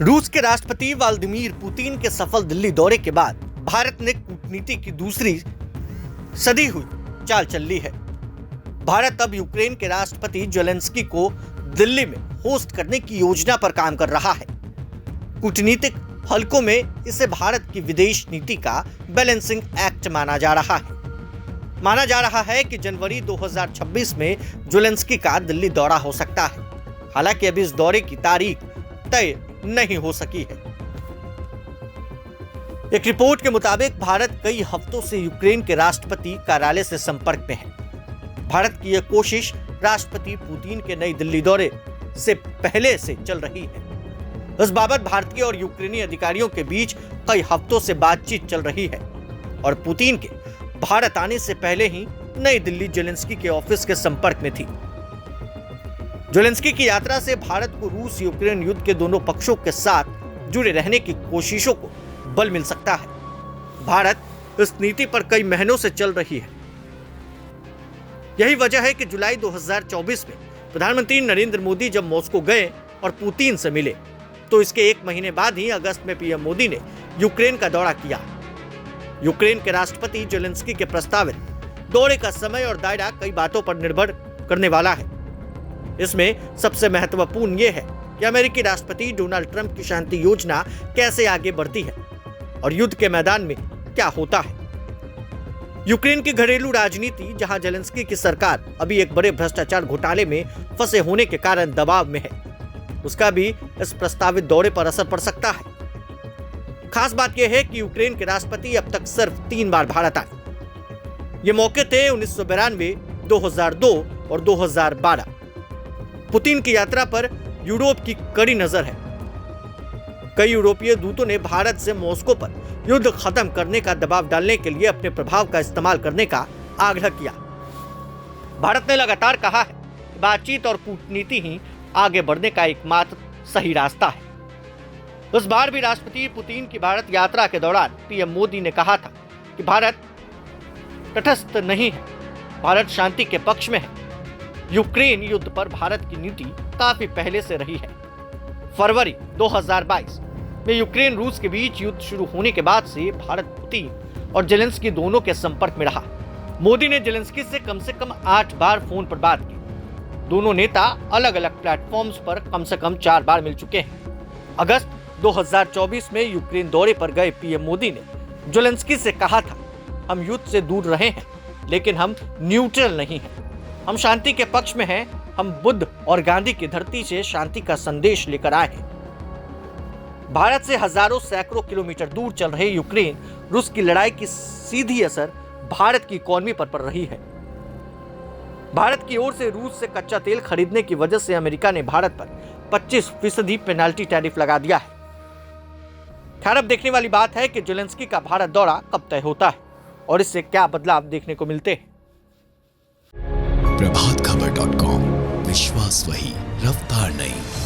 रूस के राष्ट्रपति व्लादिमीर पुतिन के सफल दिल्ली दौरे के बाद भारत ने कूटनीति की दूसरी सदी हुई चाल चल ली है। भारत अब यूक्रेन के राष्ट्रपति ज़ेलेंस्की को दिल्ली में होस्ट करने की योजना पर काम कर रहा है। कूटनीतिक हलकों में इसे भारत की विदेश नीति का बैलेंसिंग एक्ट माना जा रहा है। माना जा रहा है कि जनवरी 2026 में ज़ेलेंस्की का दिल्ली दौरा हो सकता है। हालांकि अभी इस दौरे की तारीख तय नहीं हो सकी है। एक रिपोर्ट के मुताबिक भारत कई हफ्तों से यूक्रेन के राष्ट्रपति कार्यालय से संपर्क में है। भारत की यह कोशिश राष्ट्रपति पुतिन के नई दिल्ली दौरे से पहले से चल रही है। इस बाबत भारतीय और यूक्रेनी अधिकारियों के बीच कई हफ्तों से बातचीत चल रही है और पुतिन के भारत आने से पहले ही नई दिल्ली ज़ेलेंस्की के ऑफिस के संपर्क में थी। ज़ेलेंस्की की यात्रा से भारत को रूस यूक्रेन युद्ध के दोनों पक्षों के साथ जुड़े रहने की कोशिशों को बल मिल सकता है। भारत इस नीति पर कई महीनों से चल रही है। यही वजह है कि जुलाई 2024 में प्रधानमंत्री नरेंद्र मोदी जब मॉस्को गए और पुतिन से मिले, तो इसके एक महीने बाद ही अगस्त में पीएम मोदी ने यूक्रेन का दौरा किया। यूक्रेन के राष्ट्रपति ज़ेलेंस्की के प्रस्तावित दौरे का समय और दायरा कई बातों पर निर्भर करने वाला है। इसमें सबसे महत्वपूर्ण यह है कि अमेरिकी राष्ट्रपति डोनाल्ड ट्रंप की शांति योजना कैसे आगे बढ़ती है और युद्ध के मैदान में क्या होता है। यूक्रेन की घरेलू राजनीति, जहां ज़ेलेंस्की की सरकार अभी एक बड़े भ्रष्टाचार घोटाले में फंसे होने के कारण दबाव में है, उसका भी इस प्रस्तावित दौरे पर असर पड़ सकता है। खास बात यह है कि यूक्रेन के राष्ट्रपति अब तक सिर्फ 3 बार भारत आए। ये मौके थे 1992, 2002 और 2012। पुतिन की यात्रा पर यूरोप की कड़ी नजर है। कई यूरोपीय दूतों ने भारत से मॉस्को पर युद्ध खत्म करने का दबाव डालने के लिए अपने प्रभाव का इस्तेमाल करने का आग्रह किया। भारत ने लगातार कहा है कि बातचीत और कूटनीति ही आगे बढ़ने का एकमात्र सही रास्ता है। इस बार भी राष्ट्रपति पुतिन की भारत यात्रा के दौरान पीएम मोदी ने कहा था कि भारत तटस्थ नहीं है, भारत शांति के पक्ष में है। यूक्रेन युद्ध पर भारत की नीति काफी पहले से रही है। फरवरी 2022 में यूक्रेन रूस के बीच युद्ध शुरू होने के बाद से भारत पुतिन और ज़ेलेंस्की दोनों के संपर्क में रहा। मोदी ने ज़ेलेंस्की से कम 8 बार फोन पर बात की। दोनों नेता अलग अलग प्लेटफॉर्म्स पर कम से कम 4 बार मिल चुके हैं। अगस्त 2024 में यूक्रेन दौरे पर गए पीएम मोदी ने ज़ेलेंस्की से कहा था, हम युद्ध से दूर रहे हैं, लेकिन हम न्यूट्रल नहीं हैं। हम शांति के पक्ष में हैं। हम बुद्ध और गांधी की धरती से शांति का संदेश लेकर आए हैं। भारत से हजारों सैकड़ों किलोमीटर दूर चल रहे यूक्रेन रूस की लड़ाई की सीधी असर भारत की इकोनॉमी पर पड़ रही है। भारत की ओर से रूस से कच्चा तेल खरीदने की वजह से अमेरिका ने भारत पर 25% पेनाल्टी टैरिफ लगा दिया है। खैर, अब देखने वाली बात है कि ज़ेलेंस्की का भारत दौरा कब तय होता है और इससे क्या बदलाव देखने को मिलते हैं। प्रभातखबर.com, विश्वास वही, रफ्तार नहीं।